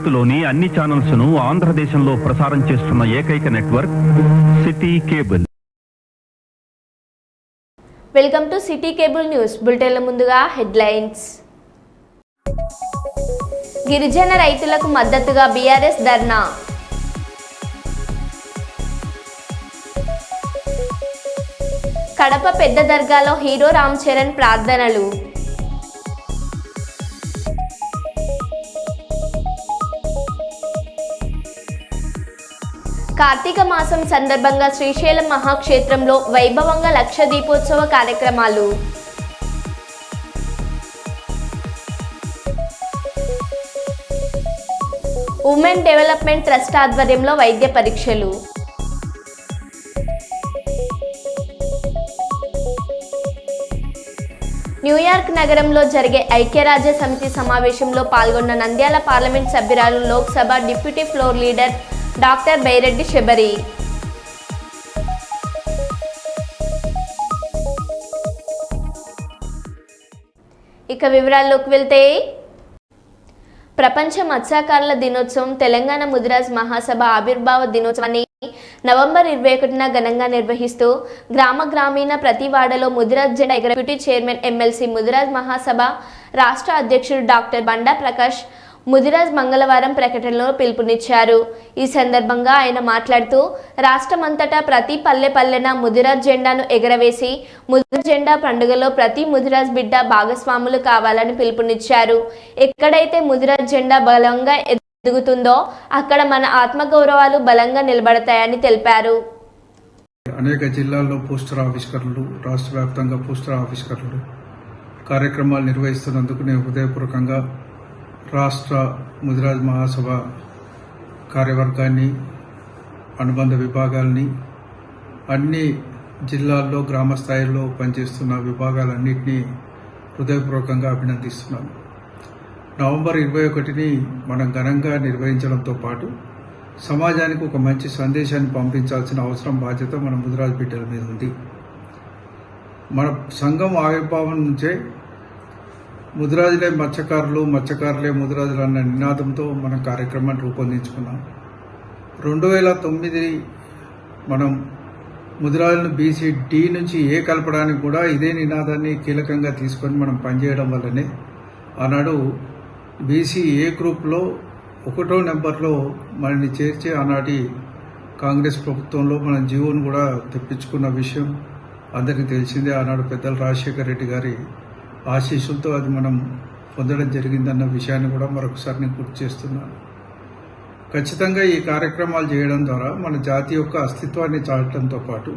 భారత్లోని అన్ని ఛానల్స్ ను ఆంధ్రదేశంలో ప్రసారం చేస్తున్న ఏకైక network city cable. Welcome to city cable news బులెటిన్ల ముందుగా హెడ్లైన్స్. గిరిజన రైతులకు మద్దతుగా బీఆర్ఎస్ ధర్నా. కడప పెద్ద దర్గాలో హీరో రామ్ చరణ్ ప్రార్థనలు. కార్తీక మాసం సందర్భంగా శ్రీశైలం మహాక్షేత్రంలో వైభవంగా లక్ష దీపోత్సవ కార్యక్రమాలు. ఉమెన్ డెవలప్మెంట్ ట్రస్ట్ ఆధ్వర్యంలో వైద్య పరీక్షలు. న్యూయార్క్ నగరంలో జరిగే ఐక్యరాజ్య సమితి సమావేశంలో పాల్గొన్న నంద్యాల పార్లమెంట్ సభ్యురాలు Lok Sabha deputy floor leader doctor Byreddy Shabari. ఇక వివరాల్లోకి వెళ్తే, ప్రపంచ మత్స్యకారుల దినోత్సవం తెలంగాణ ముదిరాజ్ మహాసభ ఆవిర్భావ దినోత్సవాన్ని నవంబర్ 21న ఘనంగా నిర్వహిస్తూ గ్రామీణ ప్రతి వాడలో ముదిరాజ్ జెండా డిప్యూటీ చైర్మన్ ఎమ్మెల్సీ ముదిరాజ్ మహాసభ రాష్ట్ర అధ్యక్షుడు డాక్టర్ బండా ప్రకాష్ ముదిరాజ్ మంగళవారం ప్రకటనలో పిలుపునిచ్చారు. ఈ సందర్భంగా ఆయన మాట్లాడుతూ రాష్ట్రమంతటా ప్రతి పల్లెన ముదిరాజ్ జెండాను ఎగరవేసి ముదిరాజ్ జెండా పండుగలో ప్రతి ముదిరాజ్ బిడ్డ భాగస్వాములు కావాలని పిలుపునిచ్చారు. ఎక్కడైతే ముదిరాజ్ జెండా బలంగా ఎదుగుతుందో అక్కడ మన ఆత్మగౌరవాలు బలంగా నిలబడతాయని తెలిపారు. అనేక జిల్లాల్లో పోస్టర్ ఆవిష్కరణలు, రాష్ట్ర వ్యాప్తంగా పోస్టర్ ఆవిష్కరణలు కార్యక్రమాలు నిర్వహిస్తున్నందుకు నేను హృదయపూర్వకంగా రాష్ట్ర ముదిరాజ్ మహాసభ కార్యవర్గాన్ని, అనుబంధ విభాగాల్ని, అన్ని జిల్లాల్లో గ్రామ స్థాయిలో పనిచేస్తున్న విభాగాలన్నింటినీ హృదయపూర్వకంగా అభినందిస్తున్నాను. నవంబర్ 21ని మనం ఘనంగా నిర్వహించడంతో పాటు సమాజానికి ఒక మంచి సందేశాన్ని పంపించాల్సిన అవసరం, బాధ్యత మన ముదిరాజ్ బిడ్డల మీద ఉంది. మన సంఘం ఆవిర్భావం నుంచే ముదిరాజులే మత్స్యకారులు, మత్స్యకారులే ముదిరాజులు అన్న నినాదంతో మనం కార్యక్రమాన్ని రూపొందించుకున్నాం. 2009 మనం ముదిరాజులను బీసీ డి నుంచి ఏ కలపడానికి కూడా ఇదే నినాదాన్ని కీలకంగా తీసుకొని మనం పనిచేయడం వల్లనే ఆనాడు బీసీ ఏ గ్రూప్లో 1వ నెంబర్లో మనల్ని చేర్చి ఆనాటి కాంగ్రెస్ ప్రభుత్వంలో మనం జీవోను కూడా తెప్పించుకున్న విషయం అందరికీ తెలిసిందే. ఆనాడు పెద్దలు రాజశేఖర రెడ్డి గారి ఆశీస్సులతో అది మనం పొందడం జరిగిందన్న విషయాన్ని కూడా మరొకసారి నేను గుర్తు చేస్తున్నాను. ఖచ్చితంగా ఈ కార్యక్రమాలు చేయడం ద్వారా మన జాతి యొక్క అస్తిత్వాన్ని చాటడంతో పాటు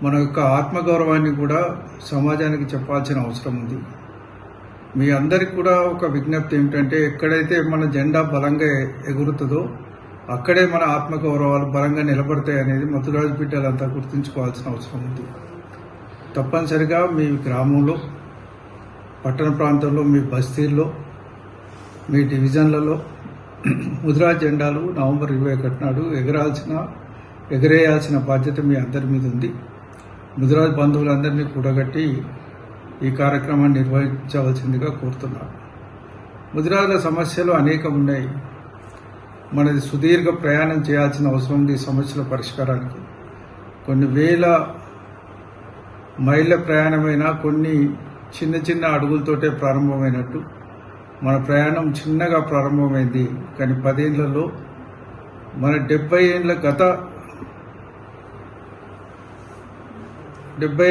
మన యొక్క ఆత్మగౌరవాన్ని కూడా సమాజానికి చెప్పాల్సిన అవసరం ఉంది. మీ అందరికి కూడా ఒక విజ్ఞప్తి ఏమిటంటే, ఎక్కడైతే మన జెండా బలంగా ఎగురుతుందో అక్కడే మన ఆత్మగౌరవాలు బలంగా నిలబడతాయి అనేది ముదిరాజు బిడ్డలంతా గుర్తుంచుకోవాల్సిన అవసరం ఉంది. తప్పనిసరిగా మీ గ్రామంలో, పట్టణ ప్రాంతంలో, మీ బస్తీల్లో, మీ డివిజన్లలో ముదిరాజ్ జెండాలు నవంబర్ 21 నాడు ఎగరేయాల్సిన బాధ్యత మీ అందరి మీద ఉంది. ముదిరాజ్ బంధువులందరినీ కూడగట్టి ఈ కార్యక్రమాన్ని నిర్వహించవలసిందిగా కోరుతున్నాను. ముదిరాజుల సమస్యలు అనేకం ఉన్నాయి. మనది సుదీర్ఘ ప్రయాణం చేయాల్సిన అవసరం ఉంది. ఈ సమస్యల పరిష్కారానికి కొన్ని వేల మైళ్ళ ప్రయాణమైనా కొన్ని చిన్న అడుగులతోటే ప్రారంభమైనట్టు మన ప్రయాణం చిన్నగా ప్రారంభమైంది. కానీ 10 ఏళ్లలో మన 70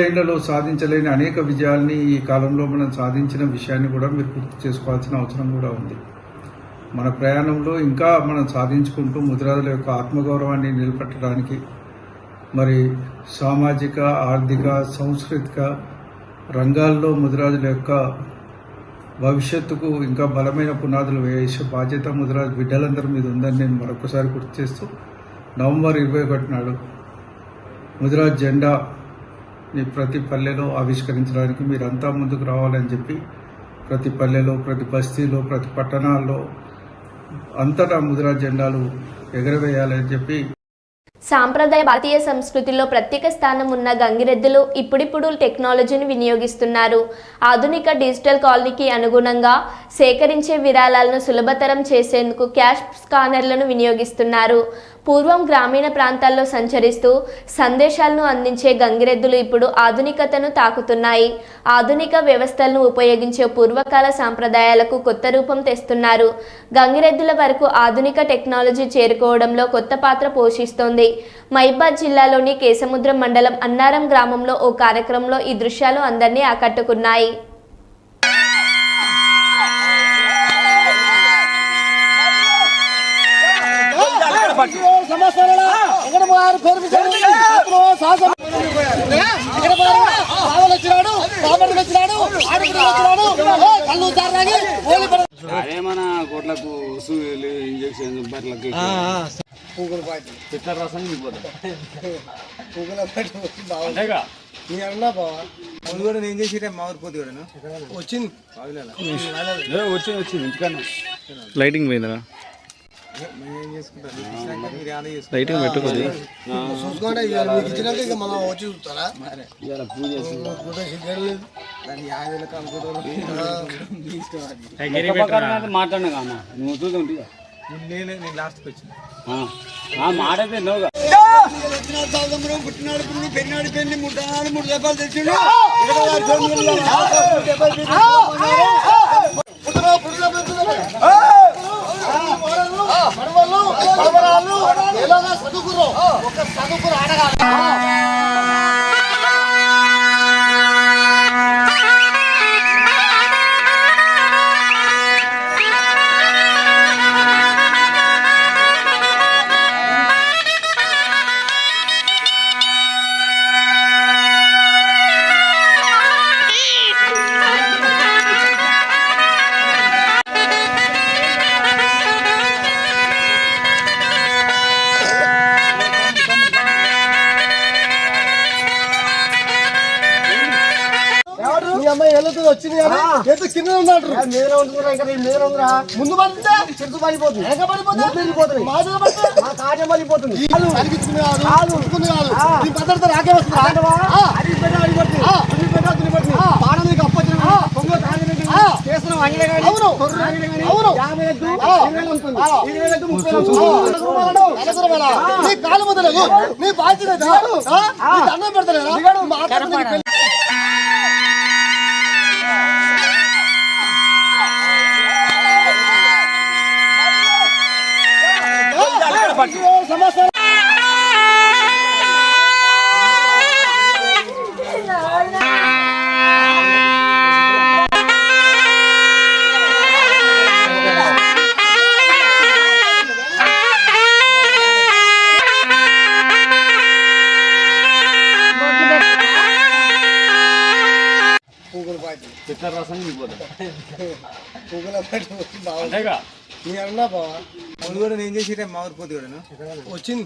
ఏళ్లలో సాధించలేని అనేక విజయాల్ని ఈ కాలంలో మనం సాధించిన విషయాన్ని కూడా మీరు గుర్తు చేసుకోవాల్సిన అవసరం కూడా ఉంది. మన ప్రయాణంలో ఇంకా మనం సాధించుకుంటూ ముదిరాజుల యొక్క ఆత్మగౌరవాన్ని నిలబెట్టడానికి మరి సామాజిక, ఆర్థిక, సాంస్కృతిక రంగాల్లో ముదిరాజుల యొక్క భవిష్యత్తుకు ఇంకా బలమైన పునాదులు వేసే బాధ్యత ముదిరాజు బిడ్డలందరి మీద ఉందని నేను మరొకసారి గుర్తు చేస్తూ, నవంబర్ 21 నాడు ముదిరాజ్ జెండాని ప్రతి పల్లెలో ఆవిష్కరించడానికి మీరంతా ముందుకు రావాలని చెప్పి, ప్రతి పల్లెలో, ప్రతి బస్తీలో, ప్రతి పట్టణాల్లో అంతటా ముదిరాజ్ జెండాలు ఎగరవేయాలని చెప్పి సాంప్రదాయ భారతీయ సంస్కృతిలో ప్రత్యేక స్థానం ఉన్న గంగిరెద్దులు ఇప్పుడిప్పుడు టెక్నాలజీని వినియోగిస్తున్నారు. ఆధునిక డిజిటల్ కాలనీకి అనుగుణంగా సేకరించే విరాళాలను సులభతరం చేసేందుకు క్యాష్ స్కానర్లను వినియోగిస్తున్నారు. పూర్వం గ్రామీణ ప్రాంతాల్లో సంచరిస్తూ సందేశాలను అందించే గంగిరెద్దులు ఇప్పుడు ఆధునికతను తాకుతున్నాయి. ఆధునిక వ్యవస్థలను ఉపయోగించే పూర్వకాల సాంప్రదాయాలకు కొత్త రూపం తెస్తున్నారు. గంగిరెద్దుల వరకు ఆధునిక టెక్నాలజీ చేరుకోవడంలో కొత్త పాత్ర పోషిస్తోంది. మహిబాద్ జిల్లాలోని కేసముద్రం మండలం అన్నారం గ్రామంలో ఓ కార్యక్రమంలో ఈ దృశ్యాలు అందరినీ ఆకట్టుకున్నాయి. అదేమన్నా కోట్లకు ఇంజక్షన్ బర్లకి రసం కూడా నేను చేసి మా ఊరు పోతే వచ్చింది వచ్చింది ఇంటికన్నా లైటింగ్ పోయిందా? లైటింగ్ పెట్టుకోండి. చూసుకోండి ఇచ్చినాక ఇక మనం వచ్చి చూస్తారా మాట్లాడినా కానా నువ్వు చూద్దాం నేను లాస్ట్కి వచ్చిన మాట అయితే నువ్వుగా పుట్టినాడు పురుగు పెరినాడు పెళ్లి 3 రూపాయలు తెచ్చిండు చదువుకురు ఒక చదువుకురు అడగాలి. వచ్చింది కింద ఉన్నాడు ముందు పడితే చెట్టు పడిపోతుంది భద్రత రాకే వస్తుంది కాలు మొదలదు నీ బాధ్యత అన్నం పెడతలేదా సమస్య రసం కూడా నేను చేసి మా ఊరు పోతే వచ్చింది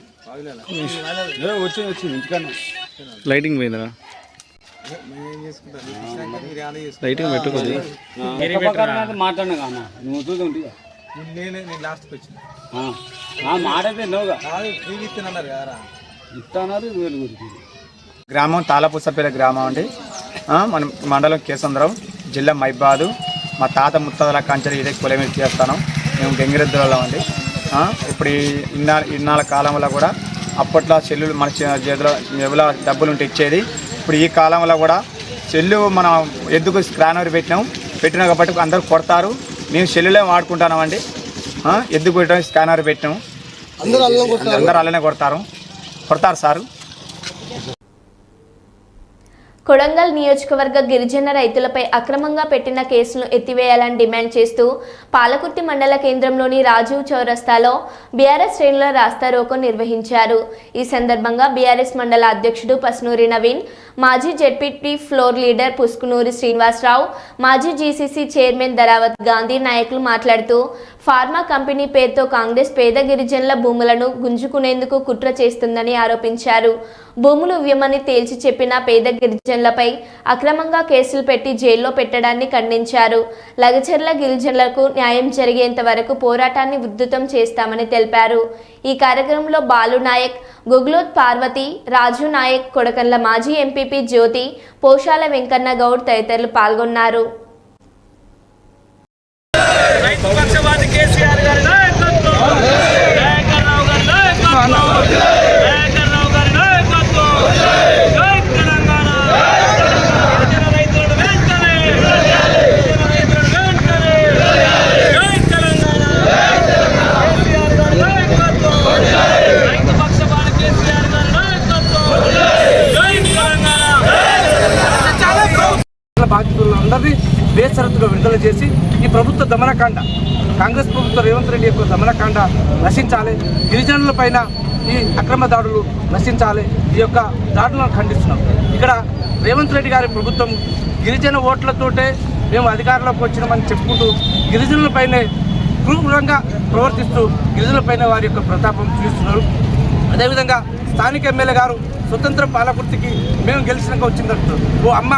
వచ్చింది ఇంటికన్నా లైటింగ్ పోయిందా? లైటింగ్ పెట్టుకోండి. మాట్లాడినా కానా నువ్వు చూద్దాం నేను లాస్ట్కి వచ్చిన మాట అయితే నువ్వుగా ఇస్తున్నారు కదా ఇస్తున్నారు గ్రామం తాళపుసపేట గ్రామం అండి. మన మండలం కేసంద్రం, జిల్లా మహిబాదు. మా తాత ముత్తాతల కంచెలు ఇదే కులమేసి చేస్తాను. మేము గంగిరెద్దులలో అండి. ఇప్పుడు ఇన్నాళ్ళ కాలంలో కూడా అప్పట్లో చెల్లులు మన చేతిలో ఎవరో డబ్బులు ఉంటే ఇచ్చేది. ఇప్పుడు ఈ కాలంలో కూడా చెల్లు మనం ఎద్దుకు స్క్రానర్ పెట్టినా కాబట్టి అందరూ కొడతారు. మేము చెల్లులే వాడుకుంటున్నామండి. ఎద్దుకు పెట్టడం స్కానర్ పెట్టినాము, అందరూ అలానే కొడతారు సారు. కొడంగల్ నియోజకవర్గ గిరిజన రైతులపై అక్రమంగా పెట్టిన కేసును ఎత్తివేయాలని డిమాండ్ చేస్తూ పాలకుర్తి మండల కేంద్రంలోని రాజీవ్ చౌరస్తాలో బీఆర్ఎస్ శ్రేణుల రాస్తారోకో నిర్వహించారు. ఈ సందర్భంగా బీఆర్ఎస్ మండల అధ్యక్షుడు పస్నూరి నవీన్, మాజీ జెడ్పీటీ ఫ్లోర్ లీడర్ పుస్కునూరి శ్రీనివాసరావు, మాజీ జీసీసీ చైర్మన్ ధరావత్ గాంధీ నాయకులు మాట్లాడుతూ ఫార్మా కంపెనీ పేరుతో కాంగ్రెస్ పేద గిరిజనుల భూములను గుంజుకునేందుకు కుట్ర చేస్తుందని ఆరోపించారు. భూములు ఇవ్వమని తేల్చి చెప్పిన పేద గిరిజనులపై అక్రమంగా కేసులు పెట్టి జైల్లో పెట్టడాన్ని ఖండించారు. లగచర్ల గిరిజనులకు న్యాయం జరిగేంత వరకు పోరాటాన్ని ఉధృతం చేస్తామని తెలిపారు. ఈ కార్యక్రమంలో బాలు నాయక్, గుగ్లోత్ పార్వతి, రాజు నాయక్, కొడకన్ల మాజీ ఎంపీపీ జ్యోతి, పోషాల వెంకన్న గౌడ్ తదితరులు పాల్గొన్నారు. పక్షపాతి కేసీఆర్ గారి నాయకత్వం, దయాకర్రావు గారి నాయకత్వం, దయాకర్రావు గారి నాయకత్వం, జై తెలంగాణ. గిరిజన రైతులను వెంటనే, గిరిజన రైతులను వెంటనే, జై తెలంగాణ. కేసీఆర్ గారి నాయకత్వం, రైతు పక్షపాతి కేసీఆర్ గారి నాయకత్వం, జై తెలంగాణ. బాధితులందరినీ బేషరతుగా విడుదల చేసి ఈ ప్రభుత్వ దమనకాండ, కాంగ్రెస్ ప్రభుత్వ రేవంత్ రెడ్డి యొక్క దమనకాండ నశించాలి. గిరిజనుల పైన ఈ అక్రమ దాడులు నశించాలి. ఈ యొక్క దాడులను ఖండిస్తున్నాం. ఇక్కడ రేవంత్ రెడ్డి గారి ప్రభుత్వం గిరిజన ఓట్లతోటే మేము అధికారంలోకి వచ్చినామని చెప్పుకుంటూ గిరిజనులపైనే క్రూరంగా ప్రవర్తిస్తూ గిరిజనులపైన వారి యొక్క ప్రతాపం చూస్తున్నారు. అదేవిధంగా స్థానిక ఎమ్మెల్యే గారు స్వతంత్ర పాలకుర్తికి మేము గెలిచినాక వచ్చిందంటారు. ఓ అమ్మ,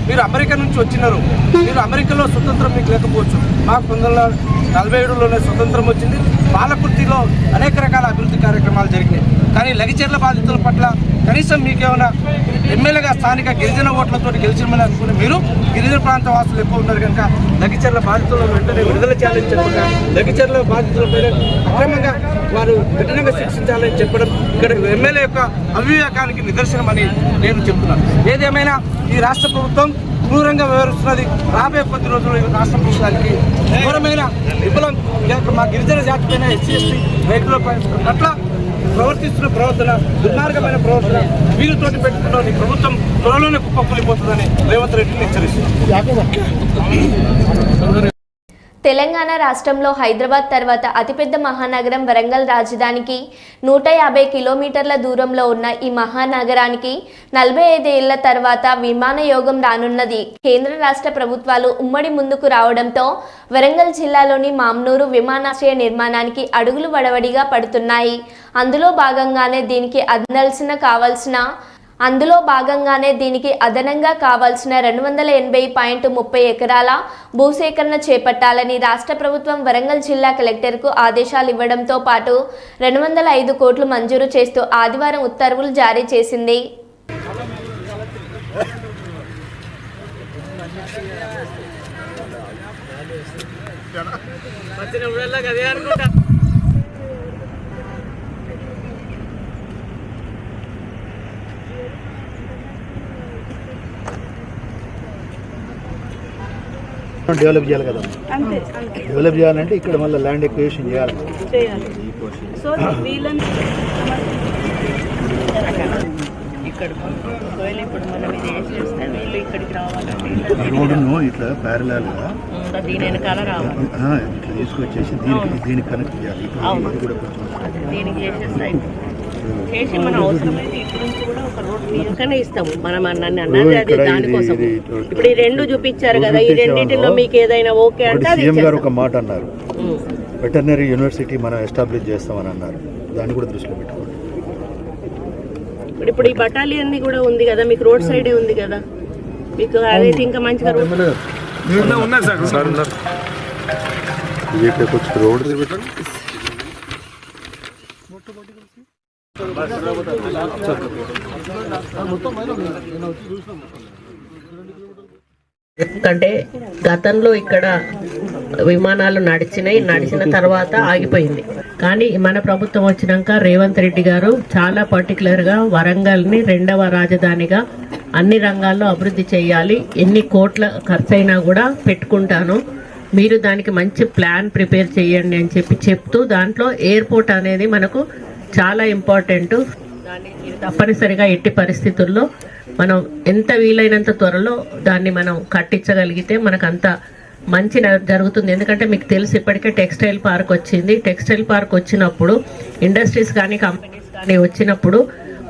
మీరు అమెరికా నుంచి వచ్చినారు, మీరు అమెరికాలో స్వతంత్రం మీకు లేకపోవచ్చు, మాకు 1947లోనే స్వతంత్రం వచ్చింది. పాలకుర్తిలో అనేక రకాల అభివృద్ధి కార్యక్రమాలు జరిగినాయి. కానీ లగిచెర్ల బాధితుల పట్ల కనీసం మీకేమైనా ఎమ్మెల్యేగా స్థానిక గిరిజన ఓట్లతో గెలిచినమని అనుకుని మీరు గిరిజన ప్రాంత వాసులు ఎక్కువ ఉన్నారు కనుక లగిచెర్ల బాధితులను వెంటనే విడుదల చేయాలని చెప్పగా లగిచెర్ల బాధితులపై అక్రమంగా వారు కఠినంగా శిక్షించాలని చెప్పడం ఇక్కడ ఎమ్మెల్యే యొక్క అవివేకానికి నిదర్శనమని నేను చెప్తున్నాను. ఏదేమైనా ఈ రాష్ట్ర ప్రభుత్వం క్రూరంగా వ్యవహరిస్తున్నది. రాబోయే కొద్ది రోజుల్లో ఈ రాష్ట్ర ప్రభుత్వానికి ఘోరమైన విఫలం మా గిరిజన జాతి పైన ఎస్సీ ఎస్టీ రైతుల పట్ల ప్రవర్తిస్తున్న ప్రవర్తన, దుర్మార్గమైన ప్రవర్తన వీరితోటి పెట్టుకున్న ఈ ప్రభుత్వం త్వరలోనే కుప్పకూలిపోతుందని రేవంత్ రెడ్డిని హెచ్చరిస్తుంది. తెలంగాణ రాష్ట్రంలో హైదరాబాద్ తర్వాత అతిపెద్ద మహానగరం వరంగల్ రాజధానికి 150 కిలోమీటర్ల దూరంలో ఉన్న ఈ మహానగరానికి 45 ఏళ్ల తర్వాత విమానయోగం రానున్నది. కేంద్ర రాష్ట్ర ప్రభుత్వాలు ఉమ్మడి ముందుకు రావడంతో వరంగల్ జిల్లాలోని మామ్నూరు విమానాశ్రయ నిర్మాణానికి అడుగులు వడవడిగా పడుతున్నాయి. అందులో భాగంగానే దీనికి అదనంగా కావాల్సిన 280.30 ఎకరాల భూసేకరణ చేపట్టాలని రాష్ట్ర ప్రభుత్వం వరంగల్ జిల్లా కలెక్టర్కు ఆదేశాలు ఇవ్వడంతో పాటు 205 కోట్లు మంజూరు చేస్తూ ఆదివారం ఉత్తర్వులు జారీ చేసింది. డెవలప్ చేయాలి కదా. డెవలప్ చేయాలంటే ఇక్కడ మళ్ళీ ల్యాండ్ ఎక్విజిషన్ చేయాలి. సో వీళ్ళని ఇక్కడ ఒకవేళ ఇప్పుడు మనం ఇది చేస్తే వీళ్ళు ఇక్కడికి రావాలంటే రోడ్డును ఇట్లా ప్యారలల్గా దీని వెనకాల రావాలి, ఇట్లా తీసుకొచ్చేసి దీనికి కనెక్ట్ చేయాలి. కూడా కొంచెం దీనికి చేసేస్తాయి చేసి మన అవసరమైతే ఇటు నుంచి కూడా ఒక రోడ్ తీయకనే ఇస్తాము. మనం అన్నది అది దానికోసం. ఇప్పుడు ఈ రెండు చూపించారు కదా, ఈ రెండింటిలో మీకు ఏదైనా ఓకే అంటే సీఎం గారు ఒక మాట అన్నారు, వెటర్నరీ యూనివర్సిటీ మనం ఎస్టాబ్లిష్ చేస్తామని అన్నారు. దాన్ని కూడా దృష్టిలో పెట్టుకోండి. ఇప్పుడు ఈ బటాలియన్ కూడా ఉంది కదా, మీకు రోడ్ సైడే ఉంది కదా, మీకు అదైతే ఇంకా మంచిగా రోడ్ ఎందుకంటే గతంలో ఇక్కడ విమానాలు నడిచిన తర్వాత ఆగిపోయింది. కానీ మన ప్రభుత్వం వచ్చినాక రేవంత్ రెడ్డి గారు చాలా పర్టికులర్గా వరంగల్ని 2వ రాజధానిగా అన్ని రంగాల్లో అభివృద్ధి చేయాలి, ఎన్ని కోట్ల ఖర్చైనా కూడా పెట్టుకుంటాను, మీరు దానికి మంచి ప్లాన్ ప్రిపేర్ చేయండి అని చెప్తూ దాంట్లో ఎయిర్పోర్ట్ అనేది మనకు చాలా ఇంపార్టెంట్. దాన్ని తప్పనిసరిగా ఎట్టి పరిస్థితుల్లో మనం ఎంత వీలైనంత త్వరలో దాన్ని మనం కట్టించగలిగితే మనకు అంత మంచి జరుగుతుంది. ఎందుకంటే మీకు తెలిసి ఇప్పటికే టెక్స్టైల్ పార్క్ వచ్చింది. టెక్స్టైల్ పార్క్ వచ్చినప్పుడు ఇండస్ట్రీస్ కానీ కంపెనీస్ కానీ వచ్చినప్పుడు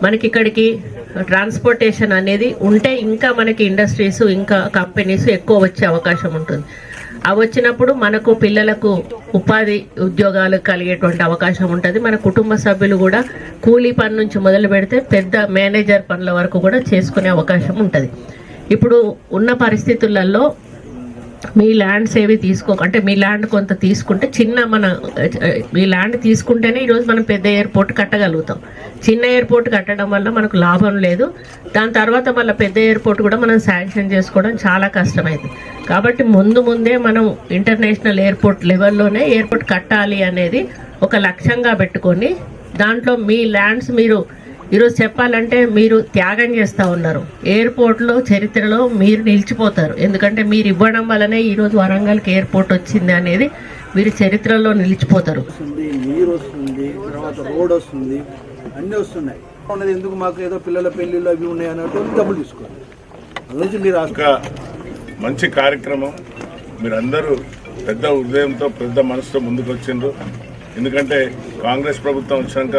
మనకి ఇక్కడికి ట్రాన్స్పోర్టేషన్ అనేది ఉంటే ఇంకా మనకి ఇండస్ట్రీస్ ఇంకా కంపెనీస్ ఎక్కువ వచ్చే అవకాశం ఉంటుంది. అవి వచ్చినప్పుడు మనకు పిల్లలకు ఉపాధి ఉద్యోగాలు కలిగేటువంటి అవకాశం ఉంటుంది. మన కుటుంబ సభ్యులు కూడా కూలీ పని నుంచి మొదలు పెడితే పెద్ద మేనేజర్ పనుల వరకు కూడా చేసుకునే అవకాశం ఉంటుంది. ఇప్పుడు ఉన్న పరిస్థితులలో మీ ల్యాండ్స్ ఏవి అంటే మీ ల్యాండ్ కొంత తీసుకుంటే మీ ల్యాండ్ తీసుకుంటేనే ఈరోజు మనం పెద్ద ఎయిర్పోర్ట్ కట్టగలుగుతాం. చిన్న ఎయిర్పోర్ట్ కట్టడం వల్ల మనకు లాభం లేదు. దాని తర్వాత మళ్ళీ పెద్ద ఎయిర్పోర్ట్ కూడా మనం శాంక్షన్ చేసుకోవడం చాలా కష్టమైంది. కాబట్టి ముందే మనం ఇంటర్నేషనల్ ఎయిర్పోర్ట్ లెవెల్లోనే ఎయిర్పోర్ట్ కట్టాలి అనేది ఒక లక్ష్యంగా పెట్టుకొని దాంట్లో మీ ల్యాండ్స్ మీరు ఈరోజు చెప్పాలంటే మీరు త్యాగం చేస్తూ ఉన్నారు. ఎయిర్పోర్ట్లో చరిత్రలో మీరు నిలిచిపోతారు. ఎందుకంటే మీరు ఇవ్వడం వల్లనే ఈరోజు వరంగల్కి ఎయిర్పోర్ట్ వచ్చింది అనేది మీరు చరిత్రలో నిలిచిపోతారు. నీరు వస్తుంది, తర్వాత రోడ్ వస్తుంది, అన్నీ వస్తున్నాయి. ఉన్నది ఎందుకు మాకు ఏదో పిల్లల పెళ్ళిళ్ళు అవి ఉన్నాయి అన్నట్టు డబ్బులు తీసుకోండి. అందులోంచి మీరు మంచి కార్యక్రమం. మీరందరూ పెద్ద హృదయంతో పెద్ద మనసుతో ముందుకు వచ్చిండ్రు. ఎందుకంటే కాంగ్రెస్ ప్రభుత్వం వచ్చినాక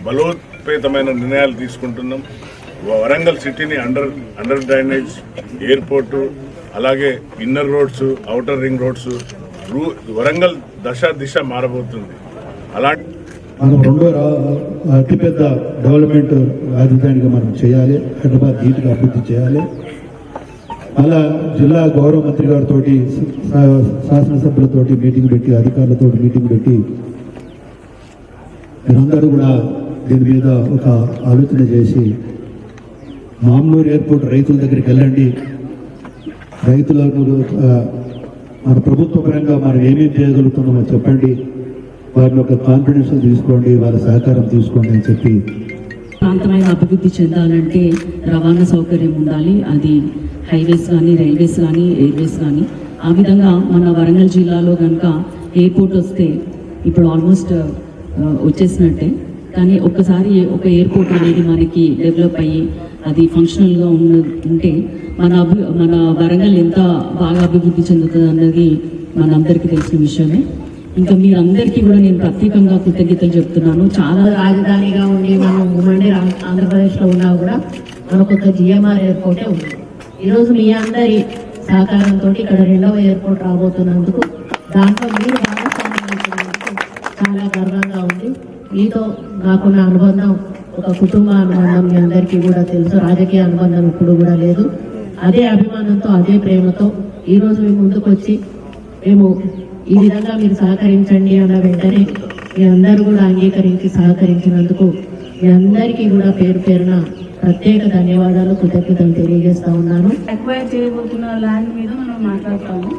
బలోపేతమైన నిర్ణయాలు తీసుకుంటున్నాం. వరంగల్ సిటీని అండర్ డ్రైనేజ్, ఎయిర్పోర్టు, అలాగే inner roads, outer ring roads, Warangal దిశ మారబోతుంది. అలాంటి మనం రెండో అతిపెద్ద డెవలప్మెంట్ రాజధానిగా మనం చేయాలి. హైదరాబాద్ నీటిగా అభివృద్ధి చేయాలి. అలా జిల్లా గౌరవ మంత్రి గారితో శాసనసభ్యులతో మీటింగ్ పెట్టి, అధికారులతో మీటింగ్ పెట్టి మీరందరూ కూడా దీని మీద ఒక ఆలోచన చేసి మామ్నూరు ఎయిర్పోర్ట్ రైతుల దగ్గరికి వెళ్ళండి. రైతులకు మన ప్రభుత్వ పరంగా మనం ఏమేమి చేయగలుగుతున్నామో చెప్పండి. వారిని ఒక కాన్ఫిడెన్స్ తీసుకోండి, వారి సహకారం తీసుకోండి అని చెప్పి. ప్రాంతమైన అభివృద్ధి చెందాలంటే రవాణా సౌకర్యం ఉండాలి. అది హైవేస్ కానీ, రైల్వేస్ కానీ, ఎయిర్వేస్ కానీ. ఆ విధంగా మన వరంగల్ జిల్లాలో కనుక ఎయిర్పోర్ట్ వస్తే ఇప్పుడు ఆల్మోస్ట్ వచ్చేసినట్టే. కానీ ఒక్కసారి ఒక ఎయిర్పోర్ట్ అనేది మనకి డెవలప్ అయ్యి అది ఫంక్షనల్గా ఉంటే మన వరంగల్ ఎంత బాగా అభివృద్ధి చెందుతుంది అన్నది మనందరికీ తెలిసిన విషయమే. ఇంకా మీరందరికీ కూడా నేను ప్రత్యేకంగా కృతజ్ఞతలు చెప్తున్నాను. చాలా రాజధానిగా ఉండి మనం ఉమ్మడి ఆంధ్రప్రదేశ్లో ఉన్నా కూడా మనకు ఒక జిఎంఆర్ ఎయిర్పోర్టే ఉంది. ఈరోజు మీ అందరి సహకారంతో ఇక్కడ రెండవ ఎయిర్పోర్ట్ రాబోతున్నందుకు దాంట్లో మీరు చాలా గర్వంగా ఉంది. మీతో నాకున్న అనుబంధం ఒక కుటుంబ అనుబంధం మీ అందరికీ కూడా తెలుసు. రాజకీయ అనుబంధం ఇప్పుడు కూడా లేదు. అదే అభిమానంతో, అదే ప్రేమతో ఈరోజు మీ ముందుకు వచ్చి మేము ఈ విధంగా మీరు సహకరించండి అన్న వెంటనే మీ అందరూ కూడా అంగీకరించి సహకరించినందుకు మీ అందరికీ కూడా పేరు పేరున ప్రత్యేక ధన్యవాదాలు, కృతజ్ఞతలు తెలియజేస్తా ఉన్నాను. అక్వైర్ చేయబోతున్న ల్యాండ్ మీద మనం మాట్లాడతాము.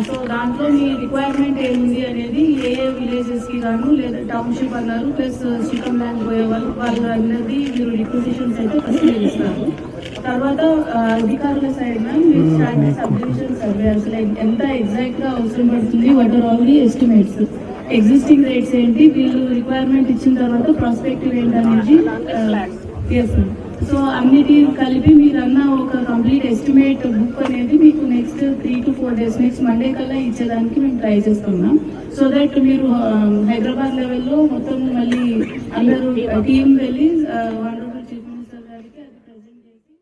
సో దాంట్లో మీ రిక్వైర్మెంట్ ఏముంది అనేది ఏ విలేజెస్కి గాను లేదా టౌన్షిప్ అన్నారు ప్లస్ చికన్ ల్యాండ్ పోయే వాళ్ళు అనేది మీరు రిక్వజిషన్స్ అయితే పరిశీలిస్తారు. తర్వాత అధికారుల సైడ్ మీరు స్టాండర్డ్ సబ్ డివిజన్ సర్వే అసలు ఎంత ఎగ్జాక్ట్గా అవసరం పడుతుంది, what are all the estimates, existing rates ఏంటి, వీళ్ళు రిక్వైర్మెంట్ ఇచ్చిన తర్వాత ప్రాస్పెక్టివ్ ఏంటనేది సో అన్నిటి కలిపి మీరు అన్న ఒక కంప్లీట్ ఎస్టిమేట్ బుక్ అనేది మీకు next 3 to 4 days next Monday కల్లా ఇచ్చేదానికి మేము ట్రై చేస్తున్నాం. సో దట్ మీరు హైదరాబాద్ లెవెల్లో మొత్తం మళ్ళీ అందరూ టీం వెళ్ళి ఆనరబుల్ చీఫ్ మినిస్టర్ గారికి అది ప్రెజెంట్ చేసి.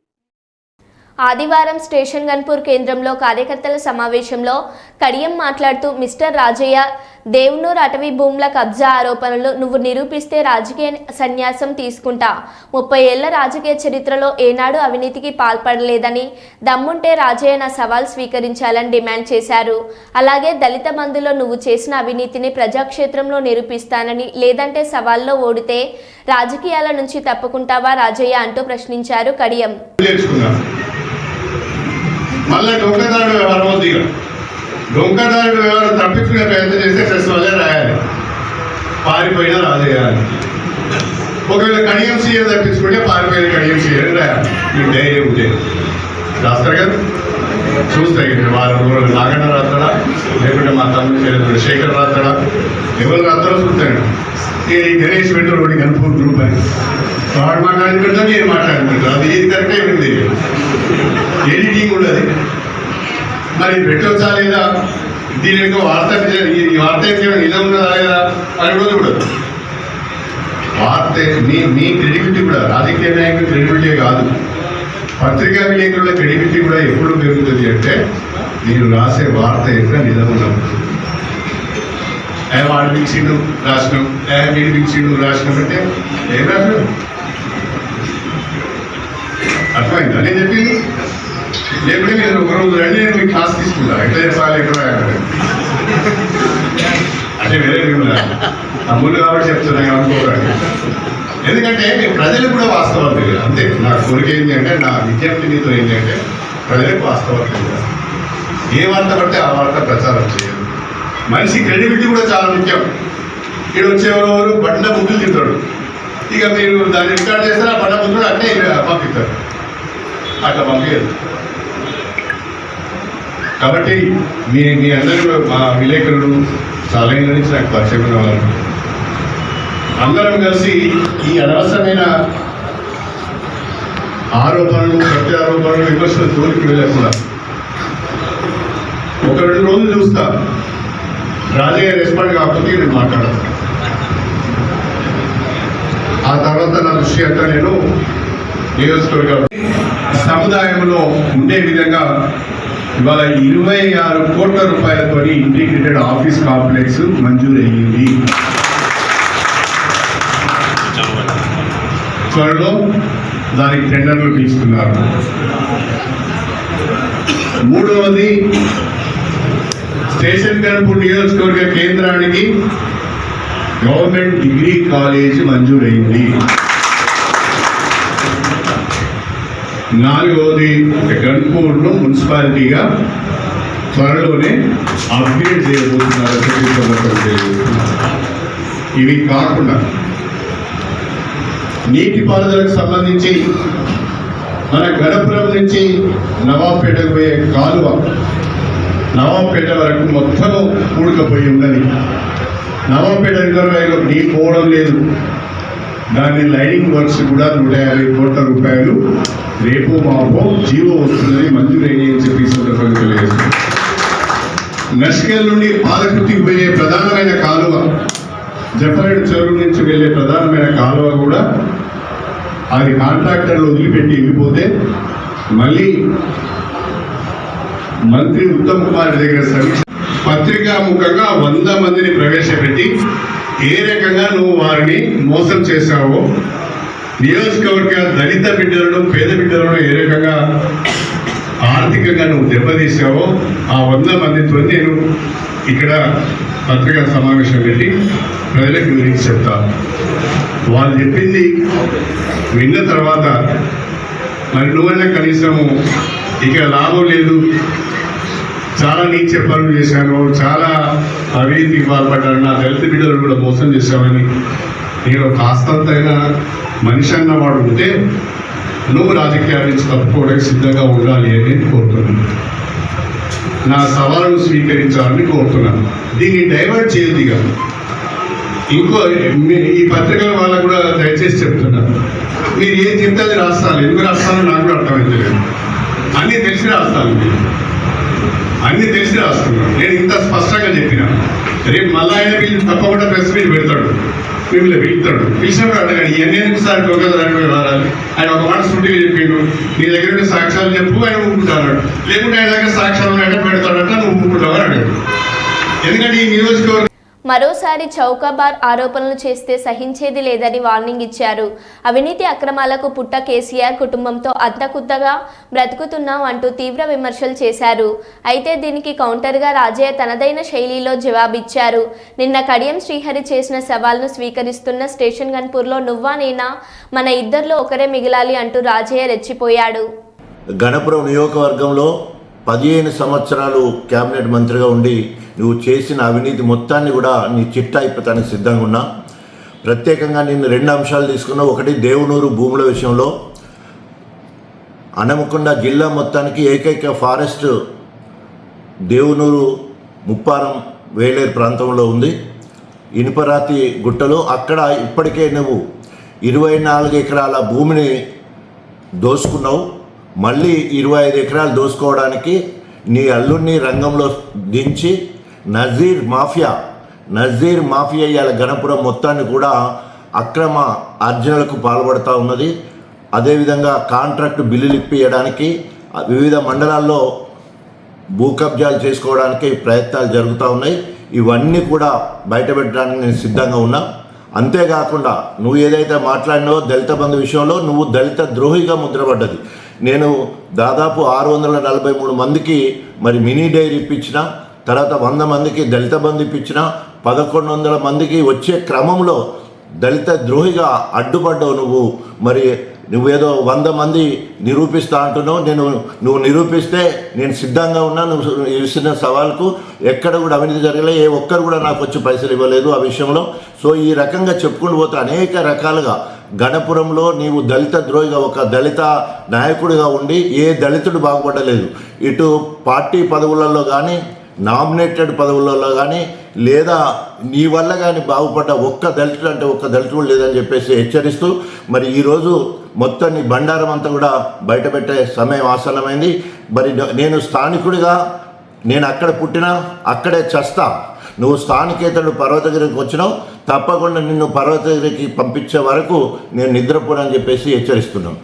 ఆదివారం స్టేషన్ గన్పూర్ కేంద్రంలో కార్యకర్తల సమావేశంలో కడియం మాట్లాడుతూ మిస్టర్ రాజయ్య, దేవ్నూర్ అటవీ భూముల కబ్జా ఆరోపణలు నువ్వు నిరూపిస్తే రాజకీయ సన్యాసం తీసుకుంటా. 30 ఏళ్ల రాజకీయ చరిత్రలో ఏనాడు అవినీతికి పాల్పడలేదని, దమ్ముంటే రాజయ్య నా సవాల్ స్వీకరించాలని డిమాండ్ చేశారు. అలాగే దళిత బంధులో నువ్వు చేసిన అవినీతిని ప్రజాక్షేత్రంలో నిరూపిస్తానని, లేదంటే సవాల్లో ఓడితే రాజకీయాల నుంచి తప్పుకుంటావా రాజయ్య అంటూ ప్రశ్నించారు కడియం. డొంకదారుడు వ్యవహారం తప్పించుకునే ప్రయత్నం చేస్తే ఫెస్టివల్లే రాయాలి, పారిపోయినా రాజేయాలి. ఒకవేళ కడియం సీఏ తప్పించుకుంటే పారిపోయిన కడియం సీఏ రాయాలి. మీకు ధైర్యం ఉంటే రాస్తారు కదా, చూస్తాయి వాళ్ళ నాగన్న రాస్తాడా, లేకుంటే మా తమ్ముడు శేఖర్ రాస్తాడా, ఎవరు రాస్తారో చూస్తాడు. ఈ గణేష్ పెట్టరు గన్పూర్ గ్రూప్ అని వాడు మాట్లాడుకుంటా, నేను మాట్లాడుకుంటాను. అది ఏది కరెక్టే ఉంది, ఎడిటింగ్ ఉండదు. మరి పెట్టవచ్చా లేదా, దీని యొక్క వార్త ఈ వార్త నిజం ఉన్నదా లేదా అని కూడా చూడదు. వార్త మీ క్రెడిబిలిటీ కూడా, రాజకీయ నాయకుల క్రెడిబిలిటీ కాదు, పత్రికా విలేకరుల క్రెడిబిలిటీ కూడా ఎప్పుడు పెరుగుతుంది అంటే నేను రాసే వార్త ఎక్కడ నిజం ఉన్నప్పుడు వాడు పిలిచిండు రాసినాం, వీడు పిలిచిండు రాసినాం అంటే ఏం రాసినాం? అర్థమైందా నేను చెప్పింది? లేకపోతే మీరు ఒకరోజు రండి, నేను మీకు క్లాస్ తీసుకుంటా ఎట్లా చెప్పాలి ఎక్కడ అంటే వేరే తమ్ముళ్ళు కాబట్టి చెప్తున్నాను అనుకోకండి. ఎందుకంటే ప్రజలు కూడా వాస్తవాలు తెలియదు. అంతే నా కోరిక ఏంటి అంటే, నా విజ్ఞప్తి మీతో ఏంటి అంటే, ప్రజలకు వాస్తవాలు తెలియదు. ఏ వార్త పడితే ఆ వార్త ప్రచారం చేయదు. మనిషి క్రెడిబిలిటీ కూడా చాలా ముఖ్యం. ఇక్కడ వచ్చేవారు బండ బుద్ధులు తింటాడు, ఇక మీరు దాన్ని రికార్డ్ చేస్తారు, ఆ బండ బుద్ధుడు అట్నే పంపిస్తారు, అట్లా పంపించదు. కాబట్టి మీ అందరూ మా విలేకరులు చాలా ఏళ్ళ నుంచి నాకు పరిచయం ఉన్న వాళ్ళు అందరం కలిసి ఈ అనవసరమైన ఆరోపణలు, ప్రత్యారోపణలు, విమర్శలు తోలికి వెళ్ళకుండా ఒక 2 రోజులు చూస్తా. రాజయ్య రెస్పాండ్ కాకపోతే నేను మాట్లాడతాను. ఆ తర్వాత నా దృష్టి అంతా నేను నియోజకవర్గ సముదాయంలో ఉండే విధంగా ఇవాళ 26 కోట్ల రూపాయలతో ఇంటిగ్రేటెడ్ ఆఫీస్ కాంప్లెక్స్ మంజూరయ్యింది. త్వరలో దానికి టెండర్లు పిలుస్తున్నారు. 3వది స్టేషన్ గన్పూర్ నియోజకవర్గ కేంద్రానికి గవర్నమెంట్ డిగ్రీ కాలేజ్ మంజూరైంది. 4వది గన్పూర్ను మున్సిపాలిటీగా త్వరలోనే అప్గ్రేడ్ చేయబోతున్నారు. ఇవి కాకుండా నీటిపారుదలకు సంబంధించి మన గణపురం నుంచి నవాబ్పేటకు పోయే కాలువ నవాబ్పేట వరకు మొత్తం కూడుకపోయి ఉన్నది. నవాబ్పేట రిజర్వాయర్లో నీరు పోవడం లేదు. దాని లైనింగ్ వర్క్స్ కూడా 150 కోట్ల రూపాయలు రేపు మాపో జీవో వస్తుందని మంజూరైంది అని చెప్పి సందర్భంగా తెలియజేస్తుంది. నష్కల్ నుండి పాలకుర్తికి పోయే ప్రధానమైన కాలువ, జఫరేడ్ చెరువు నుంచి వెళ్ళే ప్రధానమైన కాలువ కూడా అది కాంట్రాక్టర్లు వదిలిపెట్టి వెళ్ళిపోతే మళ్ళీ మంత్రి ఉత్తమ్ కుమార్ దగ్గర సమీక్ష పత్రికా ముఖంగా 100 మందిని ప్రవేశపెట్టి ఏ రకంగా నువ్వు వారిని మోసం చేశావో, నియోజకవర్గ దళిత బిడ్డలను, పేద బిడ్డలను ఏ రకంగా ఆర్థికంగా నువ్వు దెబ్బతీసావో ఆ 100 మందితో నేను ఇక్కడ పత్రికా సమావేశం పెట్టి ప్రజలకు వివరించి చెప్తాను. వాళ్ళు చెప్పింది విన్న తర్వాత మరి నువ్వైనా కనీసము ఇక్కడ లాభం లేదు, చాలా నీచ పనులు చేశాను, చాలా అవినీతికి పాల్పడ్డాను, నా దళిత బిడ్డలు కూడా మోసం చేశామని నేను కాస్తంతైనా మనిషి అన్నవాడు ఉంటే నువ్వు రాజకీయాల నుంచి తప్పుకోవడానికి సిద్ధంగా ఉండాలి అని నేను కోరుతున్నాను. నా సవాలును స్వీకరించాలని కోరుతున్నాను. దీన్ని డైవర్ట్ చేయదు. ఇక ఇంకో ఈ పత్రికల వాళ్ళకు కూడా దయచేసి చెప్తున్నాను, మీరు ఏం చెప్తే అది రాస్తాను. ఎందుకు రాస్తానో నాకు కూడా అర్థమైతే లేదు. అన్నీ తెలిసి రాస్తాను, అన్నీ తెలిసి రాస్తున్నాను. నేను ఇంత స్పష్టంగా చెప్పిన రేపు మళ్ళీ ఆయన వీళ్ళు తప్పకుండా ప్రెస్ మీట్ పెడతాడు, మిమ్మల్ని పిలుస్తాడు. పిలిచినప్పుడు అడగండి ఇవన్నీ ఎందుకు సార్ ఒకదాని వారాలి. ఆయన ఒక మాట సూటిగా చెప్పిండు, నీ దగ్గర ఉండే సాక్ష్యాలు చెప్పు, ఆయన ఊపుకుంటాడు. లేకుంటే ఆయన దగ్గర సాక్ష్యాలు ఉన్నాయంటే పెడతాడంటే నువ్వు ఊపుకుంటావు అని అడిగాడు. ఎందుకంటే ఈ నియోజకవర్గం మరోసారి చౌకబార్ ఆరోపణలు చేస్తే సహించేది లేదని వార్నింగ్ ఇచ్చారు. అవినీతి అక్రమాలకు పుట్ట కేసీఆర్ కుటుంబంతో అద్దకుద్దగా బ్రతుకుతున్నాం అంటూ తీవ్ర విమర్శలు చేశారు. అయితే దీనికి కౌంటర్గా రాజయ్య తనదైన శైలిలో జవాబిచ్చారు. నిన్న కడియం శ్రీహరి చేసిన సవాల్ను స్వీకరిస్తున్న స్టేషన్ గన్పూర్లో నువ్వా నేనా, మన ఇద్దరిలో ఒకరే మిగిలాలి అంటూ రాజయ్య రెచ్చిపోయాడు. గణపురం నియోజకవర్గంలో 15 సంవత్సరాలు క్యాబినెట్ మంత్రిగా ఉండి నువ్వు చేసిన అవినీతి మొత్తాన్ని కూడా నీ చిట్టా అయిపోతానికి సిద్ధంగా ఉన్నా. ప్రత్యేకంగా నేను 2 అంశాలు తీసుకున్నా. ఒకటి, దేవునూరు భూముల విషయంలో హనుమకొండ జిల్లా మొత్తానికి ఏకైక ఫారెస్ట్ దేవునూరు ముప్పారం వేలేరు ప్రాంతంలో ఉంది, ఇనుపరాతి గుట్టలో. అక్కడ ఇప్పటికే నువ్వు 24 ఎకరాల భూమిని దోసుకున్నావు. మళ్ళీ 25 ఎకరాలు దోసుకోవడానికి నీ అల్లుడిని రంగంలో దించి నజీర్ మాఫియా ఇవాళ గణపురం మొత్తాన్ని కూడా అక్రమ అర్జనలకు పాల్పడుతూ ఉన్నది. అదేవిధంగా కాంట్రాక్టు బిల్లులు ఇప్పించడానికి వివిధ మండలాల్లో భూ కబ్జాలు చేసుకోవడానికి ప్రయత్నాలు జరుగుతూ ఉన్నాయి. ఇవన్నీ కూడా బయటపెట్టడానికి నేను సిద్ధంగా ఉన్నా. అంతేకాకుండా నువ్వు ఏదైతే మాట్లాడినావో దళిత బంధు విషయంలో నువ్వు దళిత ద్రోహిగా ముద్రపడ్డది. నేను దాదాపు 643 మందికి మరి మినీ డైరీ ఇప్పించిన, తర్వాత 100 మందికి దళిత బంధు ఇప్పించిన, 1100 మందికి వచ్చే క్రమంలో దళిత ద్రోహిగా అడ్డుపడ్డావు నువ్వు. మరి నువ్వేదో 100 మంది నిరూపిస్తా అంటున్నావు. నువ్వు నిరూపిస్తే నేను సిద్ధంగా ఉన్నా. నువ్వు ఇచ్చిన సవాల్కు ఎక్కడ కూడా అవినీతి జరగలే, ఏ ఒక్కరు కూడా నాకు వచ్చి పైసలు ఇవ్వలేదు ఆ విషయంలో. సో ఈ రకంగా చెప్పుకుంటూ పోతే అనేక రకాలుగా గణపురంలో నీవు దళిత ద్రోహిగా ఒక దళిత నాయకుడిగా ఉండి ఏ దళితుడు బాగుపడలేదు. ఇటు పార్టీ పదవులలో కానీ, నామినేటెడ్ పదవులలో కానీ, లేదా నీ వల్ల కానీ బాగుపడ్డ ఒక్క దళితుడు అంటే ఒక్క దళితుడు లేదని చెప్పేసి హెచ్చరిస్తూ మరి ఈరోజు మొత్తం నీ బండారం అంతా కూడా బయటపెట్టే సమయం ఆసన్నమైంది. మరి నేను స్థానికుడిగా, నేను అక్కడ పుట్టినా అక్కడే చస్తా. నువ్వు స్థానికేతరుడు పర్వతగిరికి వచ్చినావు, తప్పకుండా నిన్ను పర్వతగిరికి పంపించే వరకు నేను నిద్రపోనని చెప్పేసి హెచ్చరిస్తున్నాను.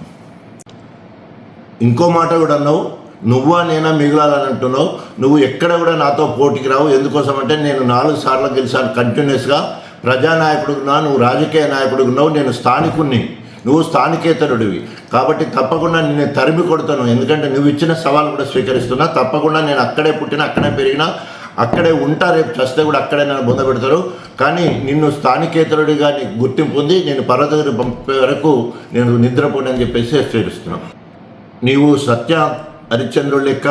ఇంకో మాట కూడా అన్నావు, నువ్వా నేనా మిగిలాలని అంటున్నావు. నువ్వు ఎక్కడ కూడా నాతో పోటీకి రావు. ఎందుకోసం అంటే నేను 4 సార్లు గెలిచాను కంటిన్యూస్గా. ప్రజానాయకుడున్నా, నువ్వు రాజకీయ నాయకుడున్నావు, నేను స్థానికుడిని, నువ్వు స్థానికేతరుడివి. కాబట్టి తప్పకుండా నేను తరిమి కొడతాను. ఎందుకంటే నువ్వు ఇచ్చిన సవాల్ కూడా స్వీకరిస్తున్నా. తప్పకుండా నేను అక్కడే పుట్టిన, అక్కడే పెరిగినా, అక్కడే ఉంటా. రేపు చస్తే కూడా అక్కడే నన్ను బొందబెడతారు. కానీ నిన్ను స్థానికేతరుడిగా నీకు గుర్తింపు ఉంది. నేను పర్వతగిరి పంపే వరకు నేను నిద్రపోనని చెప్పేసి హెచ్చరిస్తున్నాను. నీవు సత్య హరిశ్చంద్రుడు లెక్క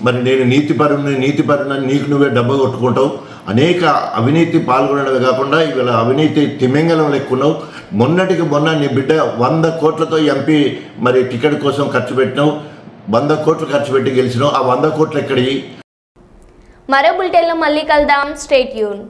మరి నేను నీతిపరుని నీకు నువ్వే డబ్బా కొట్టుకుంటావు. అనేక అవినీతి పాల్గొనడమే కాకుండా ఇవాళ అవినీతి తిమింగలం లెక్కున్నావు. మొన్నటికి మొన్న నీ బిడ్డ 100 కోట్లతో ఎంపీ మరి టికెట్ కోసం ఖర్చు పెట్టినావు. 100 కోట్లు ఖర్చు పెట్టి గెలిచినావు. ఆ 100 కోట్లు ఎక్కడి? మరో బులెటిన్లో మళ్ళీ కలుద్దాం. Stay tune.